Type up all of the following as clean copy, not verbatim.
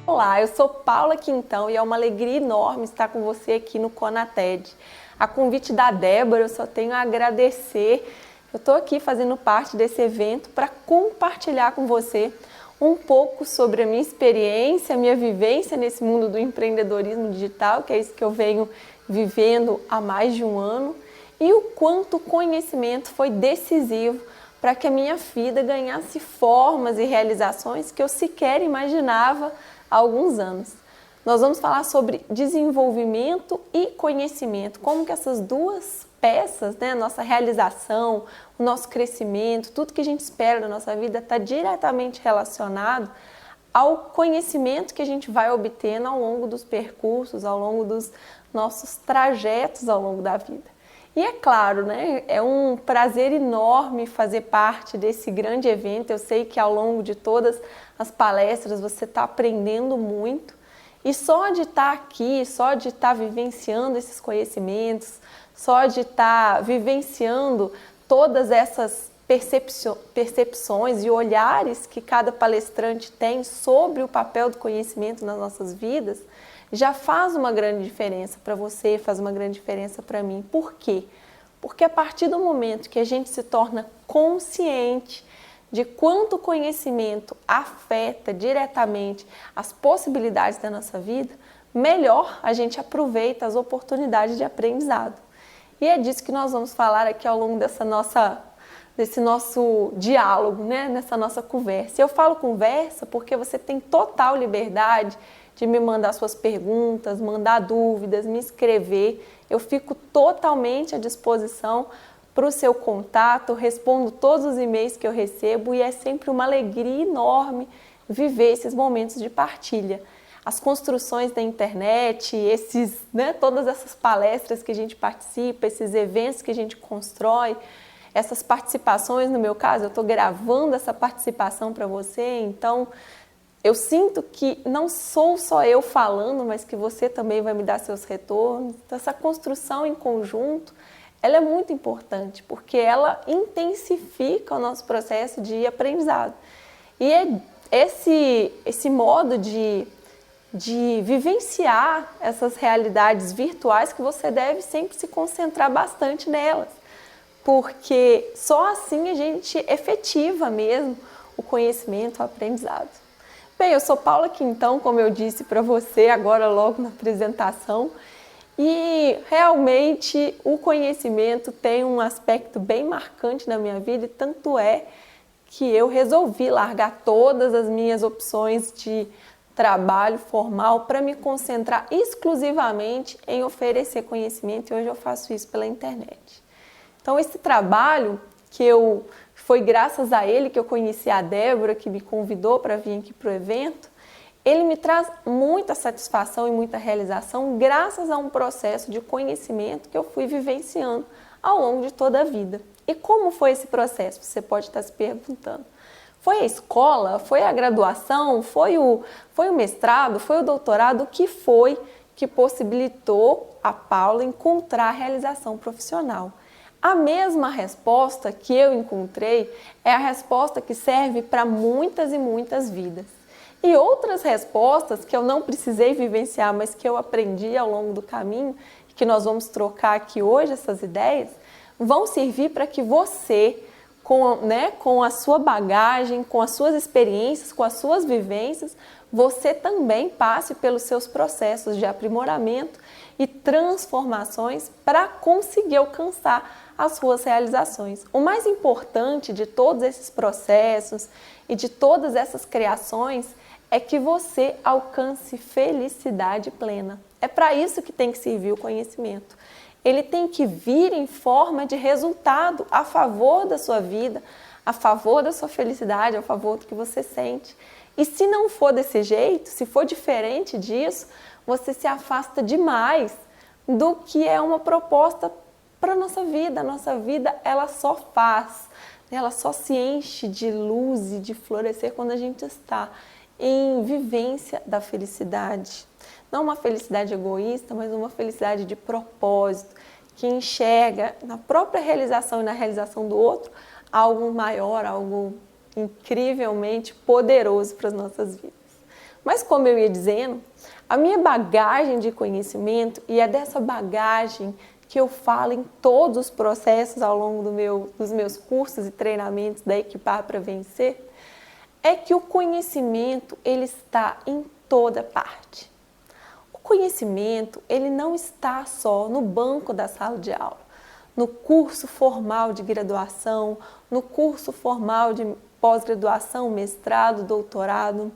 Olá, eu sou Paula Quintão e é uma alegria enorme estar com você aqui no Conated. A convite da Débora, eu só tenho a agradecer. Eu estou aqui fazendo parte desse evento para compartilhar com você um pouco sobre a minha experiência, a minha vivência nesse mundo do empreendedorismo digital, que é isso que eu venho vivendo há mais de um ano, e o quanto o conhecimento foi decisivo para que a minha vida ganhasse formas e realizações que eu sequer imaginava há alguns anos. Nós vamos falar sobre desenvolvimento e conhecimento, como que essas duas peças, né, nossa realização, o nosso crescimento, tudo que a gente espera da nossa vida está diretamente relacionado ao conhecimento que a gente vai obtendo ao longo dos percursos, ao longo dos nossos trajetos ao longo da vida. E é claro, né, é um prazer enorme fazer parte desse grande evento. Eu sei que ao longo de todas as palestras você está aprendendo muito. E só de estar aqui, só de estar vivenciando esses conhecimentos, só de estar vivenciando todas essas percepções e olhares que cada palestrante tem sobre o papel do conhecimento nas nossas vidas, já faz uma grande diferença para você, faz uma grande diferença para mim. Por quê? Porque a partir do momento que a gente se torna consciente de quanto o conhecimento afeta diretamente as possibilidades da nossa vida, melhor a gente aproveita as oportunidades de aprendizado. E é disso que nós vamos falar aqui ao longo desse nosso diálogo, né? Nessa nossa conversa. Eu falo conversa porque você tem total liberdade de me mandar suas perguntas, mandar dúvidas, me escrever. Eu fico totalmente à disposição para o seu contato, respondo todos os e-mails que eu recebo e é sempre uma alegria enorme viver esses momentos de partilha. As construções da internet, todas essas palestras que a gente participa, esses eventos que a gente constrói, essas participações, no meu caso, eu estou gravando essa participação para você, então eu sinto que não sou só eu falando, mas que você também vai me dar seus retornos. Então, essa construção em conjunto, ela é muito importante, porque ela intensifica o nosso processo de aprendizado. E é esse modo de vivenciar essas realidades virtuais que você deve sempre se concentrar bastante nelas, porque só assim a gente efetiva mesmo o conhecimento, o aprendizado. Bem, eu sou Paula Quintão, como eu disse para você agora logo na apresentação, e realmente o conhecimento tem um aspecto bem marcante na minha vida, e tanto é que eu resolvi largar todas as minhas opções de trabalho formal para me concentrar exclusivamente em oferecer conhecimento, e hoje eu faço isso pela internet. Então esse trabalho foi graças a ele que eu conheci a Débora, que me convidou para vir aqui para o evento. Ele me traz muita satisfação e muita realização graças a um processo de conhecimento que eu fui vivenciando ao longo de toda a vida. E como foi esse processo? Você pode estar se perguntando. Foi a escola? Foi a graduação? Foi o mestrado? Foi o doutorado? O que foi que possibilitou a Paula encontrar a realização profissional? A mesma resposta que eu encontrei é a resposta que serve para muitas e muitas vidas. E outras respostas que eu não precisei vivenciar, mas que eu aprendi ao longo do caminho, que nós vamos trocar aqui hoje, essas ideias, vão servir para que você, com a sua bagagem, com as suas experiências, com as suas vivências, você também passe pelos seus processos de aprimoramento e transformações para conseguir alcançar as suas realizações. O mais importante de todos esses processos e de todas essas criações é que você alcance felicidade plena. É para isso que tem que servir o conhecimento. Ele tem que vir em forma de resultado a favor da sua vida, a favor da sua felicidade, a favor do que você sente. E se não for desse jeito, se for diferente disso, você se afasta demais do que é uma proposta para a nossa vida. A nossa vida, ela só faz, ela só se enche de luz e de florescer quando a gente está em vivência da felicidade. Não uma felicidade egoísta, mas uma felicidade de propósito, que enxerga na própria realização e na realização do outro algo maior, algo incrivelmente poderoso para as nossas vidas. Mas como eu ia dizendo, a minha bagagem de conhecimento, e é dessa bagagem que eu falo em todos os processos ao longo dos meus cursos e treinamentos da Equipar para Vencer, é que o conhecimento ele está em toda parte. O conhecimento ele não está só no banco da sala de aula, no curso formal de graduação, no curso formal de pós-graduação, mestrado, doutorado.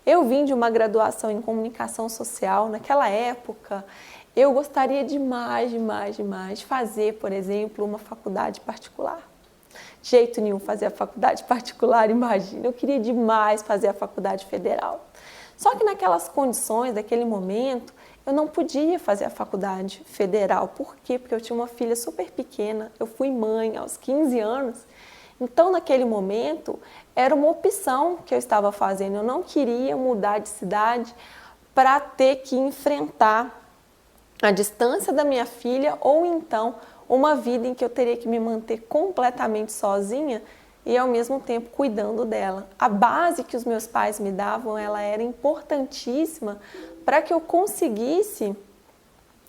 Eu vim de uma graduação em comunicação social. Naquela época, eu gostaria demais de fazer, por exemplo, uma faculdade particular. De jeito nenhum fazer a faculdade particular, imagina. Eu queria demais fazer a faculdade federal. Só que naquelas condições, daquele momento, eu não podia fazer a faculdade federal. Por quê? Porque eu tinha uma filha super pequena, eu fui mãe aos 15 anos. Então, naquele momento, era uma opção que eu estava fazendo. Eu não queria mudar de cidade para ter que enfrentar a distância da minha filha ou então uma vida em que eu teria que me manter completamente sozinha e ao mesmo tempo cuidando dela. A base que os meus pais me davam, ela era importantíssima para que eu conseguisse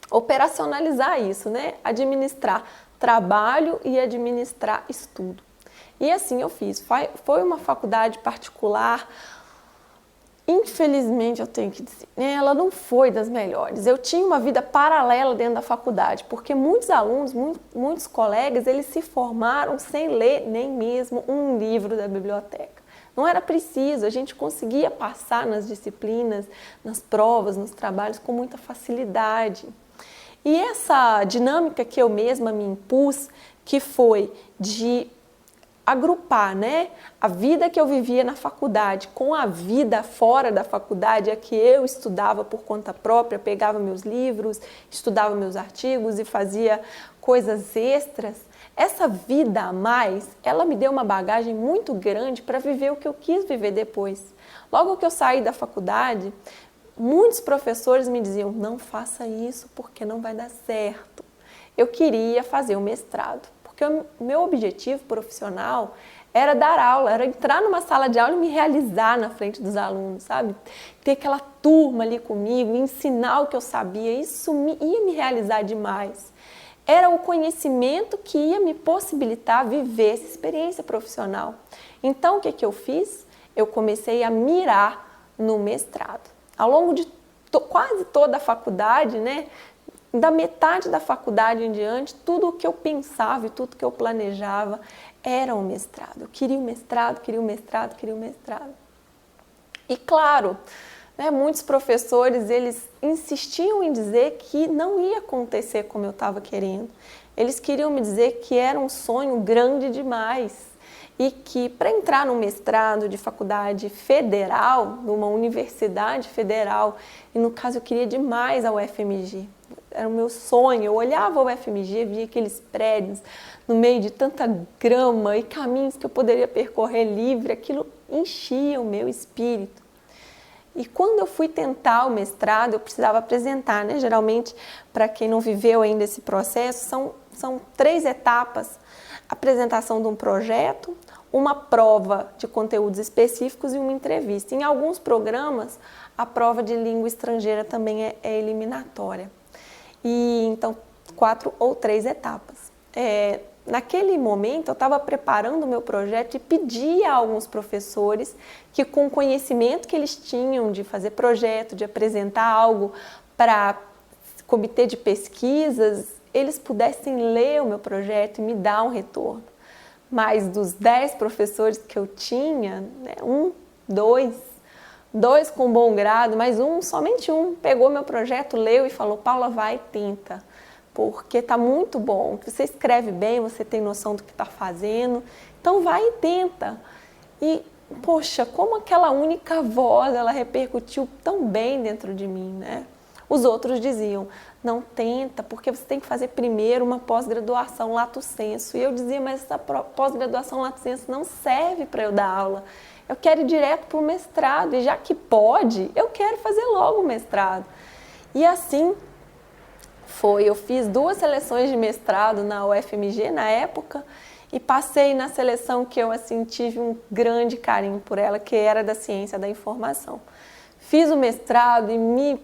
operacionalizar isso, né? Administrar trabalho e administrar estudo. E assim eu fiz. Foi uma faculdade particular, infelizmente eu tenho que dizer, né? Ela não foi das melhores. Eu tinha uma vida paralela dentro da faculdade, porque muitos alunos, muitos colegas, eles se formaram sem ler nem mesmo um livro da biblioteca. Não era preciso, a gente conseguia passar nas disciplinas, nas provas, nos trabalhos com muita facilidade. E essa dinâmica que eu mesma me impus, que foi de agrupar, né, a vida que eu vivia na faculdade com a vida fora da faculdade, a que eu estudava por conta própria, pegava meus livros, estudava meus artigos e fazia coisas extras. Essa vida a mais, ela me deu uma bagagem muito grande para viver o que eu quis viver depois. Logo que eu saí da faculdade, muitos professores me diziam, não faça isso porque não vai dar certo. Eu queria fazer o mestrado. Porque o meu objetivo profissional era dar aula, era entrar numa sala de aula e me realizar na frente dos alunos, sabe? Ter aquela turma ali comigo, ensinar o que eu sabia, isso ia me realizar demais. Era o conhecimento que ia me possibilitar viver essa experiência profissional. Então, o que eu fiz? Eu comecei a mirar no mestrado. Ao longo de quase toda a faculdade, né? Da metade da faculdade em diante, tudo o que eu pensava e tudo que eu planejava era um mestrado. Eu queria um mestrado, queria um mestrado, queria um mestrado. E claro, né, muitos professores, eles insistiam em dizer que não ia acontecer como eu estava querendo. Eles queriam me dizer que era um sonho grande demais e que para entrar num mestrado de faculdade federal, numa universidade federal, e no caso eu queria demais a UFMG, era o meu sonho. Eu olhava o UFMG, via aqueles prédios no meio de tanta grama e caminhos que eu poderia percorrer livre, aquilo enchia o meu espírito. E quando eu fui tentar o mestrado, eu precisava apresentar, né? Geralmente, para quem não viveu ainda esse processo, são 3 etapas: apresentação de um projeto, uma prova de conteúdos específicos e uma entrevista. Em alguns programas, a prova de língua estrangeira também é eliminatória. E então 4 ou 3 etapas. Naquele momento eu estava preparando o meu projeto e pedi a alguns professores que, com o conhecimento que eles tinham de fazer projeto, de apresentar algo para comitê de pesquisas, eles pudessem ler o meu projeto e me dar um retorno. Mas dos 10 professores que eu tinha, né, 1, 2 com bom grado, mas somente um pegou meu projeto, leu e falou, Paula, vai, tenta, porque está muito bom, você escreve bem, você tem noção do que está fazendo, então vai e tenta. E, poxa, como aquela única voz, ela repercutiu tão bem dentro de mim, né? Os outros diziam, não tenta, porque você tem que fazer primeiro uma pós-graduação lato sensu. E eu dizia, mas essa pós-graduação lato sensu não serve para eu dar aula. Eu quero ir direto para o mestrado, e já que pode, eu quero fazer logo o mestrado. E assim foi, eu fiz 2 seleções de mestrado na UFMG na época, e passei na seleção que eu assim, tive um grande carinho por ela, que era da ciência da informação. fiz o mestrado e me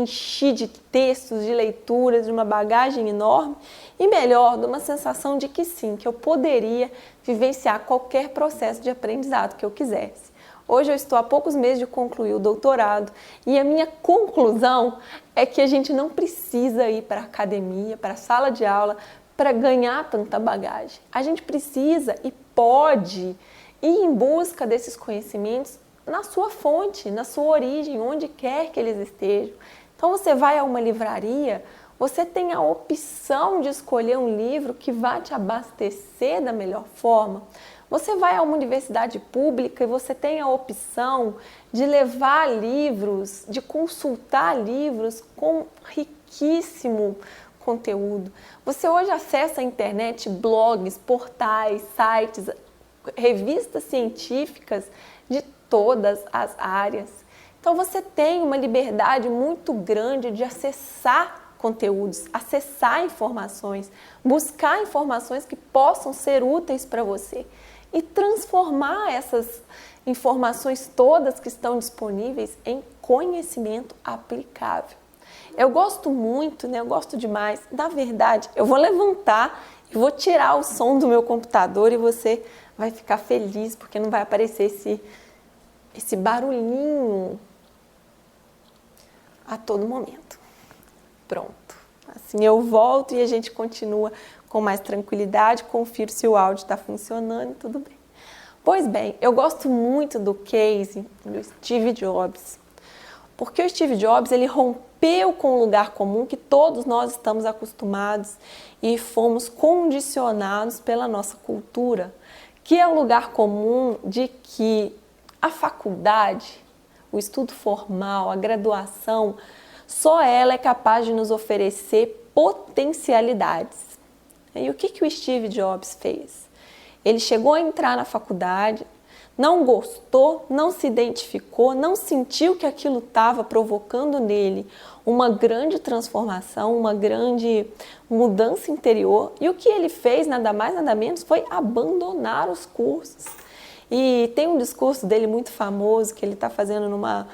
enchi de textos, de leituras, de uma bagagem enorme e melhor, de uma sensação de que sim, que eu poderia vivenciar qualquer processo de aprendizado que eu quisesse. Hoje eu estou há poucos meses de concluir o doutorado e a minha conclusão é que a gente não precisa ir para a academia, para a sala de aula, para ganhar tanta bagagem. A gente precisa e pode ir em busca desses conhecimentos na sua fonte, na sua origem, onde quer que eles estejam. Então você vai a uma livraria, você tem a opção de escolher um livro que vai te abastecer da melhor forma. Você vai a uma universidade pública e você tem a opção de levar livros, de consultar livros com riquíssimo conteúdo. Você hoje acessa a internet, blogs, portais, sites, revistas científicas de todas as áreas. Então você tem uma liberdade muito grande de acessar conteúdos, acessar informações, buscar informações que possam ser úteis para você e transformar essas informações todas que estão disponíveis em conhecimento aplicável. Eu gosto muito, eu gosto demais. Na verdade, eu vou levantar e vou tirar o som do meu computador e você vai ficar feliz porque não vai aparecer esse barulhinho a todo momento. Pronto. Assim eu volto e a gente continua com mais tranquilidade, confiro se o áudio está funcionando e tudo bem. Pois bem, eu gosto muito do case do Steve Jobs, porque o Steve Jobs ele rompeu com o lugar comum que todos nós estamos acostumados e fomos condicionados pela nossa cultura, que é o lugar comum de que a faculdade, o estudo formal, a graduação, só ela é capaz de nos oferecer potencialidades. E o que o Steve Jobs fez? Ele chegou a entrar na faculdade, não gostou, não se identificou, não sentiu que aquilo estava provocando nele uma grande transformação, uma grande mudança interior. E o que ele fez, nada mais, nada menos, foi abandonar os cursos. E tem um discurso dele muito famoso que ele está fazendo numa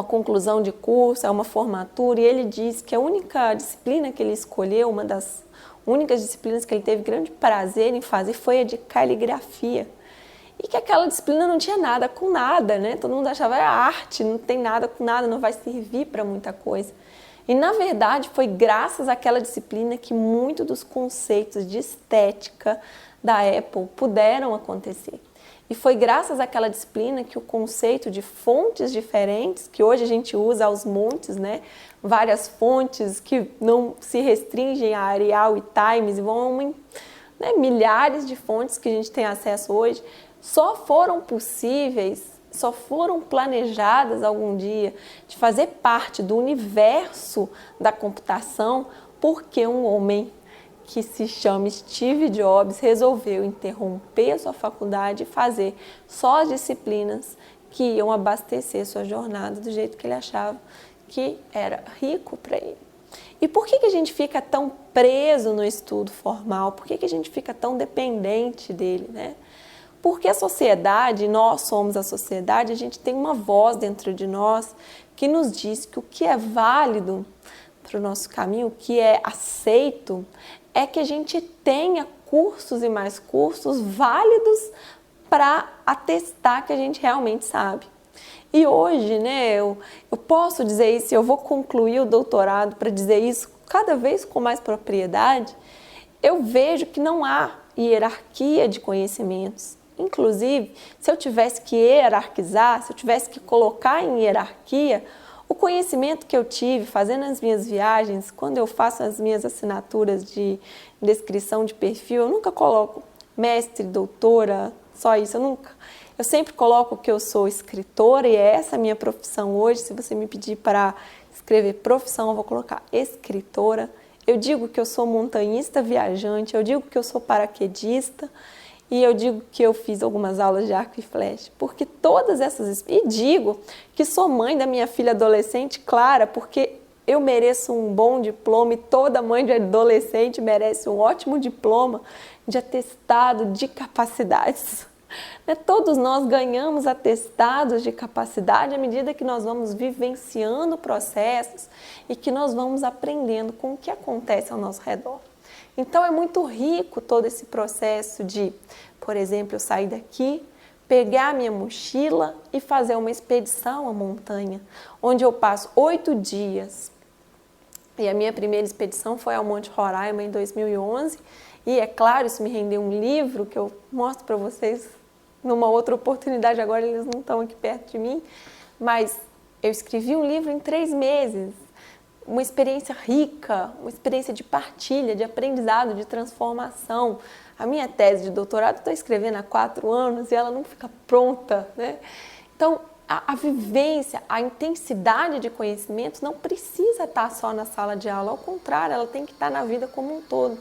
conclusão de curso, é uma formatura, e ele diz que a única disciplina que ele escolheu, uma das únicas disciplinas que ele teve grande prazer em fazer foi a de caligrafia. E que aquela disciplina não tinha nada com nada, Todo mundo achava que arte, não tem nada com nada, não vai servir para muita coisa. E na verdade foi graças àquela disciplina que muitos dos conceitos de estética da Apple puderam acontecer. E foi graças àquela disciplina que o conceito de fontes diferentes, que hoje a gente usa aos montes, Várias fontes que não se restringem a Arial e Times e vão milhares de fontes que a gente tem acesso hoje, só foram possíveis, só foram planejadas algum dia de fazer parte do universo da computação porque um homem que se chama Steve Jobs resolveu interromper a sua faculdade e fazer só as disciplinas que iam abastecer sua jornada do jeito que ele achava que era rico para ele. E por que a gente fica tão preso no estudo formal? Por que a gente fica tão dependente dele, Porque a sociedade, nós somos a sociedade, a gente tem uma voz dentro de nós que nos diz que o que é válido para o nosso caminho, o que é aceito, é que a gente tenha cursos e mais cursos válidos para atestar que a gente realmente sabe. E hoje, eu posso dizer isso, eu vou concluir o doutorado para dizer isso cada vez com mais propriedade, eu vejo que não há hierarquia de conhecimentos. Inclusive, se eu tivesse que hierarquizar, se eu tivesse que colocar em hierarquia, o conhecimento que eu tive fazendo as minhas viagens, quando eu faço as minhas assinaturas de descrição de perfil, eu nunca coloco mestre, doutora, só isso, eu sempre coloco que eu sou escritora e é essa a minha profissão hoje. Se você me pedir para escrever profissão, eu vou colocar escritora. Eu digo que eu sou montanhista viajante, eu digo que eu sou paraquedista e eu digo que eu fiz algumas aulas de arco e flecha, porque todas essas... E digo que sou mãe da minha filha adolescente, Clara, porque eu mereço um bom diploma e toda mãe de adolescente merece um ótimo diploma de atestado de capacidades. Né? Todos nós ganhamos atestados de capacidade à medida que nós vamos vivenciando processos e que nós vamos aprendendo com o que acontece ao nosso redor. Então é muito rico todo esse processo de, por exemplo, eu sair daqui, pegar a minha mochila e fazer uma expedição à montanha, onde eu passo 8 dias. E a minha primeira expedição foi ao Monte Roraima em 2011. E é claro, isso me rendeu um livro que eu mostro para vocês numa outra oportunidade, agora eles não estão aqui perto de mim, mas eu escrevi um livro em 3 meses, uma experiência rica, uma experiência de partilha, de aprendizado, de transformação. A minha tese de doutorado eu estou escrevendo há 4 anos e ela não fica pronta, né? Então, a vivência, a intensidade de conhecimento não precisa estar só na sala de aula, ao contrário, ela tem que estar na vida como um todo.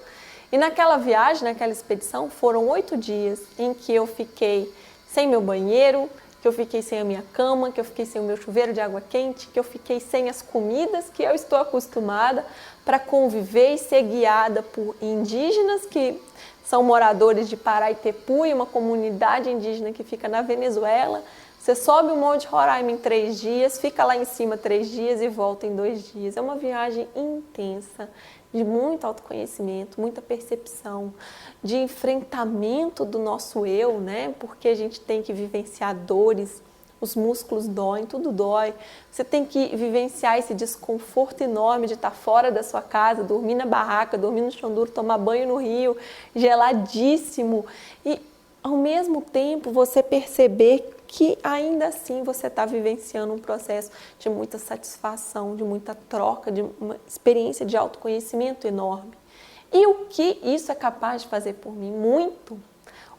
E naquela viagem, naquela expedição, foram 8 dias em que eu fiquei sem meu banheiro, que eu fiquei sem a minha cama, que eu fiquei sem o meu chuveiro de água quente, que eu fiquei sem as comidas que eu estou acostumada para conviver e ser guiada por indígenas que são moradores de Paraitepu, uma comunidade indígena que fica na Venezuela. Você sobe o Monte Roraima em 3 dias, fica lá em cima 3 dias e volta em 2 dias. É uma viagem intensa, de muito autoconhecimento, muita percepção, de enfrentamento do nosso eu, né? Porque a gente tem que vivenciar dores, os músculos doem, tudo dói. Você tem que vivenciar esse desconforto enorme de estar fora da sua casa, dormir na barraca, dormir no chão duro, tomar banho no rio, geladíssimo. E, ao mesmo tempo, você perceber que ainda assim você está vivenciando um processo de muita satisfação, de muita troca, de uma experiência de autoconhecimento enorme. E o que isso é capaz de fazer por mim? Muito.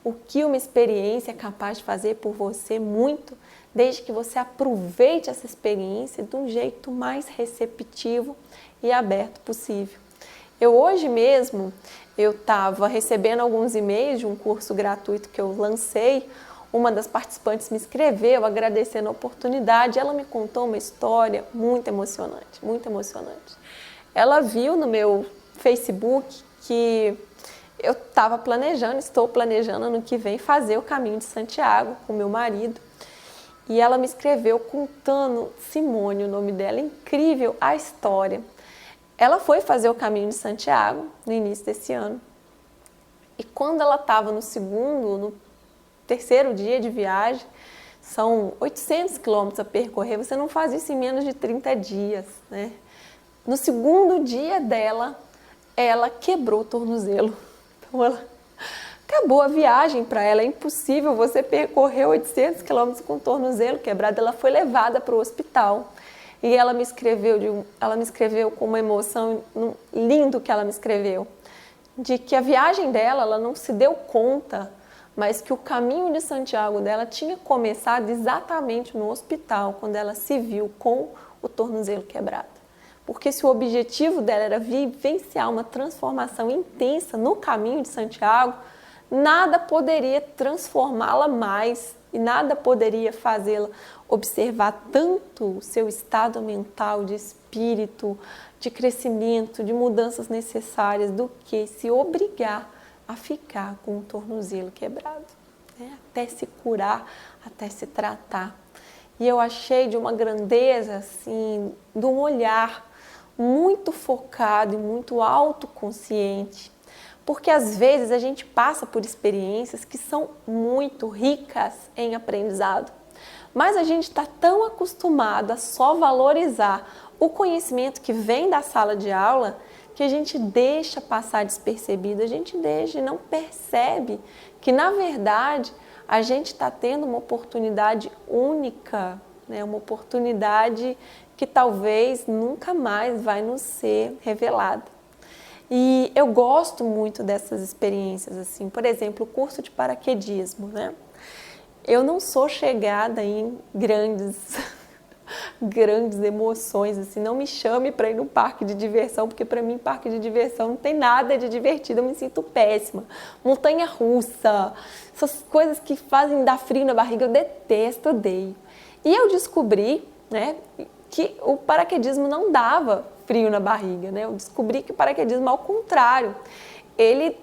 O que uma experiência é capaz de fazer por você? Muito. Desde que você aproveite essa experiência de um jeito mais receptivo e aberto possível. Eu hoje mesmo, eu estava recebendo alguns e-mails de um curso gratuito que eu lancei. Uma das participantes me escreveu agradecendo a oportunidade. Ela me contou uma história muito emocionante, muito emocionante. Ela viu no meu Facebook que eu estava planejando, estou planejando ano que vem fazer o Caminho de Santiago com meu marido. E ela me escreveu contando, Simone, o nome dela, incrível a história. Ela foi fazer o Caminho de Santiago no início desse ano. E quando ela estava no 3º dia de viagem, são 800 quilômetros a percorrer, você não faz isso em menos de 30 dias, né? No 2º dia dela, ela quebrou o tornozelo. Então, acabou a viagem para ela, é impossível você percorrer 800 quilômetros com o tornozelo quebrado. Ela foi levada para o hospital e ela me escreveu com uma emoção, lindo que ela me escreveu, de que a viagem dela, ela não se deu conta, mas que o caminho de Santiago dela tinha começado exatamente no hospital, quando ela se viu com o tornozelo quebrado. Porque se o objetivo dela era vivenciar uma transformação intensa no caminho de Santiago, nada poderia transformá-la mais e nada poderia fazê-la observar tanto o seu estado mental, de espírito, de crescimento, de mudanças necessárias, do que se obrigar a ficar com o tornozelo quebrado, né? Até se curar, até se tratar. E eu achei de uma grandeza, assim, de um olhar muito focado e muito autoconsciente, porque às vezes a gente passa por experiências que são muito ricas em aprendizado, mas a gente está tão acostumado a só valorizar o conhecimento que vem da sala de aula que a gente deixa passar despercebido, a gente deixa e não percebe que, na verdade, a gente está tendo uma oportunidade única, né? Uma oportunidade que talvez nunca mais vai nos ser revelada. E eu gosto muito dessas experiências, assim, por exemplo, o curso de paraquedismo, né? Eu não sou chegada em grandes emoções, assim, não me chame para ir no parque de diversão, porque para mim parque de diversão não tem nada de divertido, eu me sinto péssima. Montanha-russa, essas coisas que fazem dar frio na barriga, eu detesto, odeio. E eu descobri, né, que o paraquedismo não dava frio na barriga, né? Eu descobri que o paraquedismo, ao contrário, ele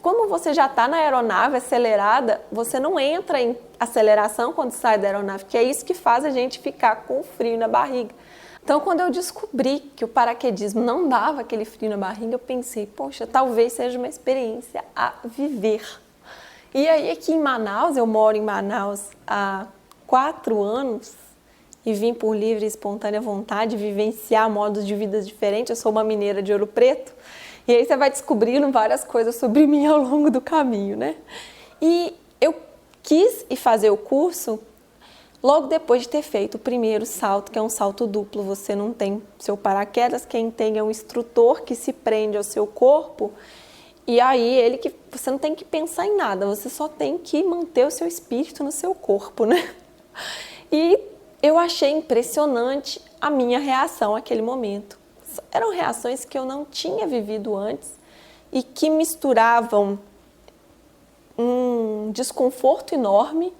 como você já está na aeronave acelerada, você não entra em aceleração quando sai da aeronave, que é isso que faz a gente ficar com frio na barriga. Então, quando eu descobri que o paraquedismo não dava aquele frio na barriga, eu pensei, poxa, talvez seja uma experiência a viver. E aí, aqui em Manaus, eu moro em Manaus há 4 anos e vim por livre e espontânea vontade vivenciar modos de vida diferentes. Eu sou uma mineira de Ouro Preto. E aí você vai descobrindo várias coisas sobre mim ao longo do caminho, né? E eu quis ir fazer o curso logo depois de ter feito o primeiro salto, que é um salto duplo. Você não tem seu paraquedas, quem tem é um instrutor que se prende ao seu corpo. E aí você não tem que pensar em nada, você só tem que manter o seu espírito no seu corpo, né? E eu achei impressionante a minha reação naquele momento. Eram reações que eu não tinha vivido antes e que misturavam um desconforto enorme,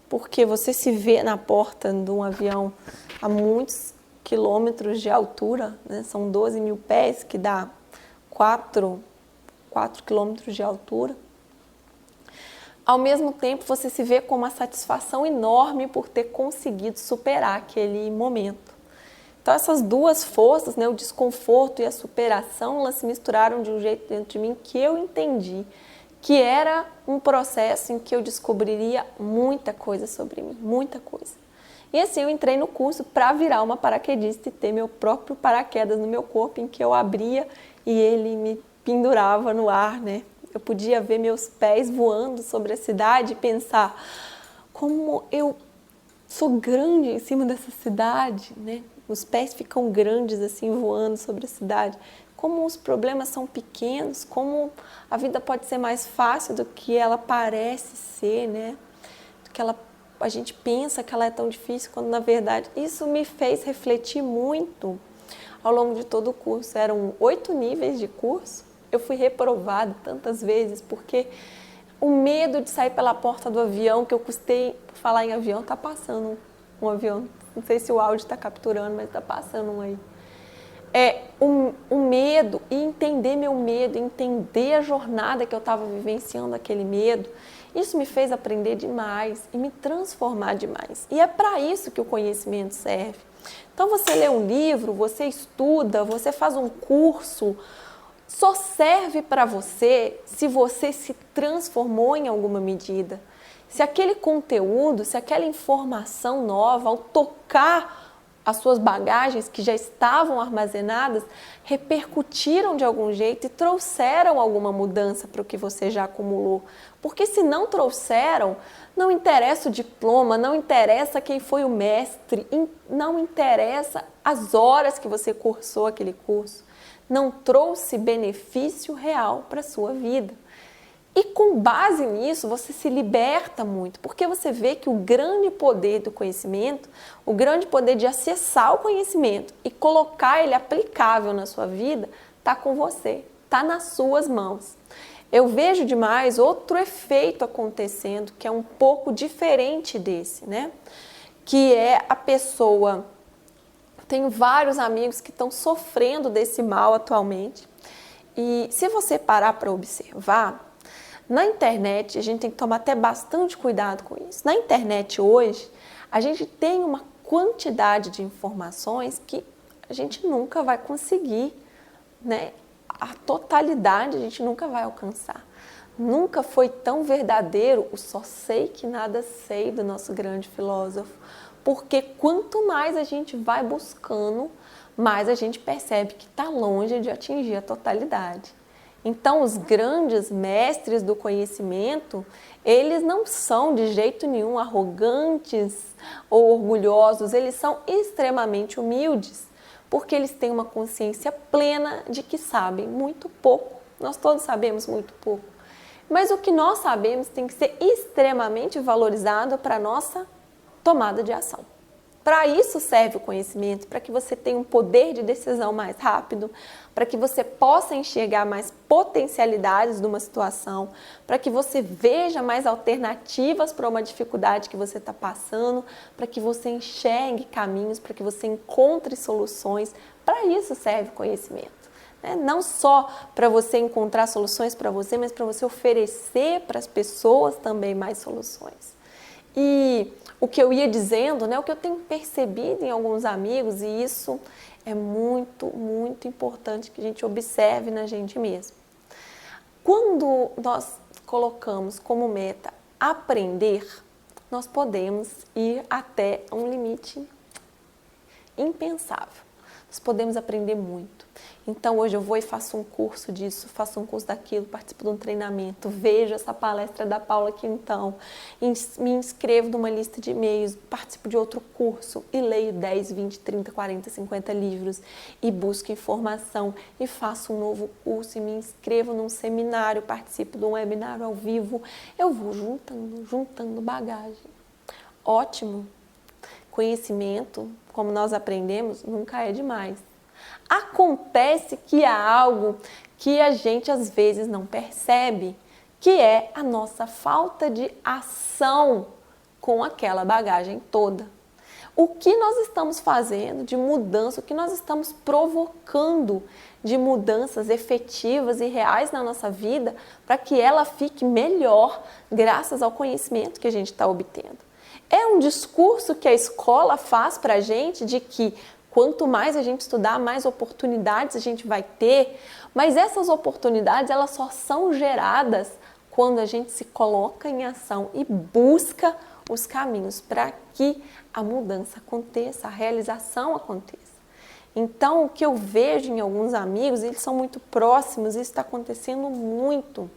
porque você se vê na porta de um avião a muitos quilômetros de altura, né? São 12 mil pés, que dá 4 quilômetros de altura. Ao mesmo tempo, você se vê com uma satisfação enorme por ter conseguido superar aquele momento. Então, essas duas forças, né, o desconforto e a superação, elas se misturaram de um jeito dentro de mim que eu entendi que era um processo em que eu descobriria muita coisa sobre mim, muita coisa. E assim, eu entrei no curso para virar uma paraquedista e ter meu próprio paraquedas no meu corpo, em que eu abria e ele me pendurava no ar, né? Eu podia ver meus pés voando sobre a cidade e pensar como eu sou grande em cima dessa cidade, né? Os pés ficam grandes assim, voando sobre a cidade. Como os problemas são pequenos, como a vida pode ser mais fácil do que ela parece ser, né? Do que a gente pensa que ela é tão difícil, quando na verdade isso me fez refletir muito ao longo de todo o curso. Eram 8 níveis de curso. Eu fui reprovada tantas vezes porque o medo de sair pela porta do avião, que eu custei falar em avião, tá passando um avião. Não sei se o áudio está capturando, mas tá passando um aí. O medo e entender meu medo, entender a jornada que eu estava vivenciando aquele medo, isso me fez aprender demais e me transformar demais. E é para isso que o conhecimento serve. Então você lê um livro, você estuda, você faz um curso, só serve para você se você se transformou em alguma medida. Se aquele conteúdo, se aquela informação nova, ao tocar as suas bagagens que já estavam armazenadas, repercutiram de algum jeito e trouxeram alguma mudança para o que você já acumulou. Porque se não trouxeram, não interessa o diploma, não interessa quem foi o mestre, não interessa as horas que você cursou aquele curso. Não trouxe benefício real para a sua vida. E com base nisso, você se liberta muito, porque você vê que o grande poder do conhecimento, o grande poder de acessar o conhecimento e colocar ele aplicável na sua vida, está com você, está nas suas mãos. Eu vejo demais outro efeito acontecendo, que é um pouco diferente desse, né? Que é a pessoa... Tenho vários amigos que estão sofrendo desse mal atualmente. E se você parar para observar, na internet, a gente tem que tomar até bastante cuidado com isso. Na internet hoje, a gente tem uma quantidade de informações que a gente nunca vai conseguir, né? A totalidade a gente nunca vai alcançar. Nunca foi tão verdadeiro o só sei que nada sei do nosso grande filósofo. Porque quanto mais a gente vai buscando, mais a gente percebe que está longe de atingir a totalidade. Então, os grandes mestres do conhecimento, eles não são de jeito nenhum arrogantes ou orgulhosos, eles são extremamente humildes, porque eles têm uma consciência plena de que sabem muito pouco. Nós todos sabemos muito pouco. Mas o que nós sabemos tem que ser extremamente valorizado para a nossa tomada de ação. Para isso serve o conhecimento, para que você tenha um poder de decisão mais rápido, para que você possa enxergar mais potencialidades de uma situação, para que você veja mais alternativas para uma dificuldade que você está passando, para que você enxergue caminhos, para que você encontre soluções. Para isso serve o conhecimento. né? Não só para você encontrar soluções para você, mas para você oferecer para as pessoas também mais soluções. E o que eu ia dizendo, né, o que eu tenho percebido em alguns amigos, e isso é muito, muito importante que a gente observe na gente mesmo. Quando nós colocamos como meta aprender, nós podemos ir até um limite impensável. Nós podemos aprender muito. Então hoje eu vou e faço um curso disso, faço um curso daquilo, participo de um treinamento, vejo essa palestra da Paula Quintão, me inscrevo numa lista de e-mails, participo de outro curso e leio 10, 20, 30, 40, 50 livros e busco informação e faço um novo curso e me inscrevo num seminário, participo de um webinário ao vivo. Eu vou juntando bagagem. Ótimo! Conhecimento, como nós aprendemos, nunca é demais. Acontece que há algo que a gente às vezes não percebe, que é a nossa falta de ação com aquela bagagem toda. O que nós estamos fazendo de mudança, o que nós estamos provocando de mudanças efetivas e reais na nossa vida para que ela fique melhor graças ao conhecimento que a gente está obtendo. É um discurso que a escola faz para a gente de que quanto mais a gente estudar, mais oportunidades a gente vai ter, mas essas oportunidades elas só são geradas quando a gente se coloca em ação e busca os caminhos para que a mudança aconteça, a realização aconteça. Então, o que eu vejo em alguns amigos, eles são muito próximos, isso está acontecendo muito,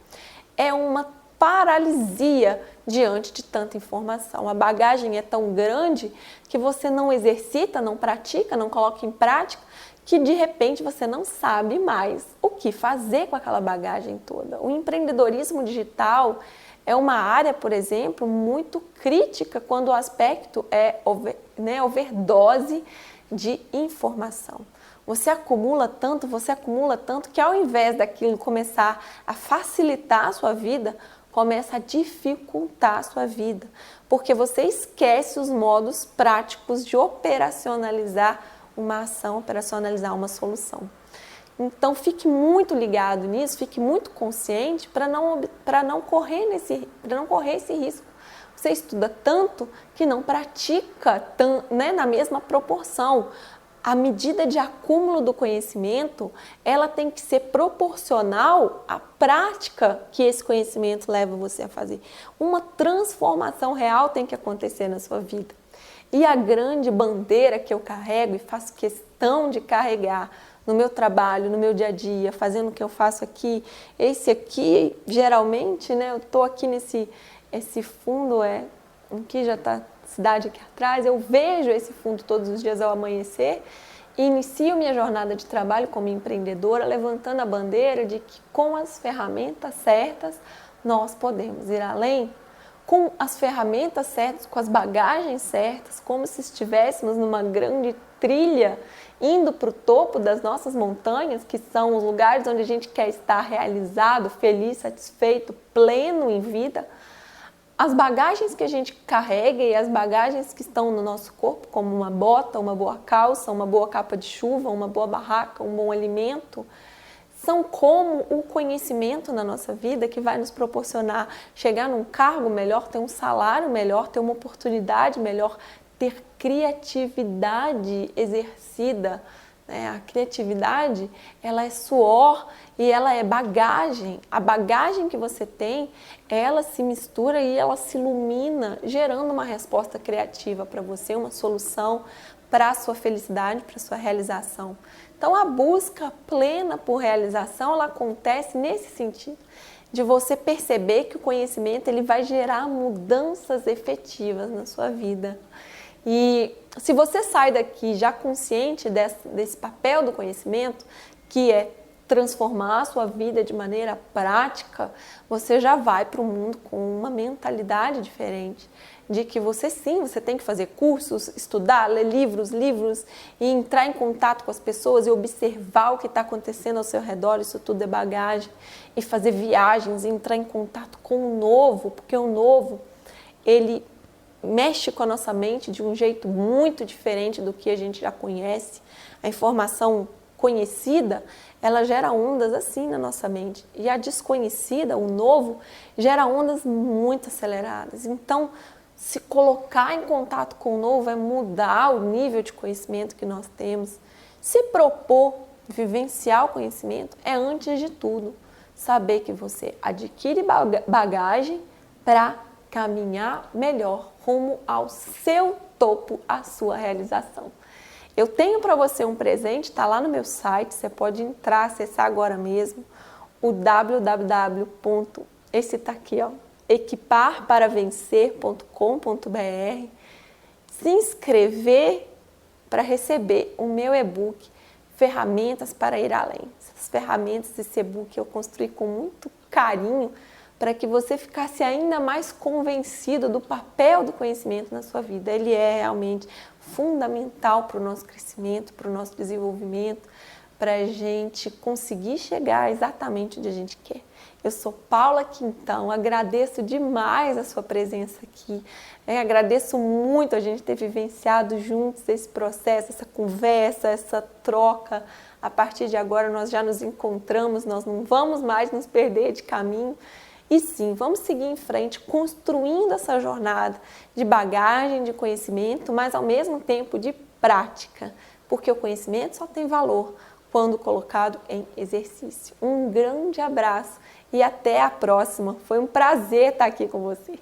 é uma paralisia diante de tanta informação. A bagagem é tão grande que você não exercita, não pratica, não coloca em prática, que de repente você não sabe mais o que fazer com aquela bagagem toda. O empreendedorismo digital é uma área, por exemplo, muito crítica quando o aspecto é overdose de informação. Você acumula tanto que ao invés daquilo começar a facilitar a sua vida, começa a dificultar a sua vida, porque você esquece os modos práticos de operacionalizar uma ação, operacionalizar uma solução. Então fique muito ligado nisso, fique muito consciente para não correr esse risco. Você estuda tanto que não pratica na mesma proporção. A medida de acúmulo do conhecimento, ela tem que ser proporcional à prática que esse conhecimento leva você a fazer. Uma transformação real tem que acontecer na sua vida. E a grande bandeira que eu carrego e faço questão de carregar no meu trabalho, no meu dia a dia, fazendo o que eu faço aqui, esse aqui, geralmente, né, eu estou aqui esse fundo aqui já está cidade aqui atrás, eu vejo esse fundo todos os dias ao amanhecer e inicio minha jornada de trabalho como empreendedora, levantando a bandeira de que com as ferramentas certas nós podemos ir além, com as ferramentas certas, com as bagagens certas, como se estivéssemos numa grande trilha, indo para o topo das nossas montanhas, que são os lugares onde a gente quer estar realizado, feliz, satisfeito, pleno em vida. As bagagens que a gente carrega e as bagagens que estão no nosso corpo, como uma bota, uma boa calça, uma boa capa de chuva, uma boa barraca, um bom alimento, são como o conhecimento na nossa vida que vai nos proporcionar chegar num cargo melhor, ter um salário melhor, ter uma oportunidade melhor, ter criatividade exercida. A criatividade, ela é suor e ela é bagagem. A bagagem que você tem, ela se mistura e ela se ilumina, gerando uma resposta criativa para você, uma solução para a sua felicidade, para a sua realização. Então, a busca plena por realização, ela acontece nesse sentido, de você perceber que o conhecimento ele vai gerar mudanças efetivas na sua vida. E se você sai daqui já consciente desse papel do conhecimento, que é transformar a sua vida de maneira prática, você já vai para o mundo com uma mentalidade diferente, de que você tem que fazer cursos, estudar, ler livros e entrar em contato com as pessoas e observar o que está acontecendo ao seu redor, isso tudo é bagagem, e fazer viagens, e entrar em contato com o novo, porque o novo, ele mexe com a nossa mente de um jeito muito diferente do que a gente já conhece. A informação conhecida, ela gera ondas assim na nossa mente. E a desconhecida, o novo, gera ondas muito aceleradas. Então, se colocar em contato com o novo é mudar o nível de conhecimento que nós temos. Se propor vivenciar o conhecimento é, antes de tudo, saber que você adquire bagagem para caminhar melhor rumo ao seu topo, à sua realização. Eu tenho para você um presente, está lá no meu site, você pode entrar, acessar agora mesmo, o esse tá aqui, ó, equiparparavencer.com.br, se inscrever para receber o meu e-book Ferramentas para ir além. Essas ferramentas, esse e-book eu construí com muito carinho para que você ficasse ainda mais convencido do papel do conhecimento na sua vida. Ele é realmente fundamental para o nosso crescimento, para o nosso desenvolvimento, para a gente conseguir chegar exatamente onde a gente quer. Eu sou Paula Quintão, agradeço demais a sua presença aqui, agradeço muito a gente ter vivenciado juntos esse processo, essa conversa, essa troca. A partir de agora nós já nos encontramos, nós não vamos mais nos perder de caminho. E sim, vamos seguir em frente, construindo essa jornada de bagagem, de conhecimento, mas ao mesmo tempo de prática, porque o conhecimento só tem valor quando colocado em exercício. Um grande abraço e até a próxima. Foi um prazer estar aqui com você.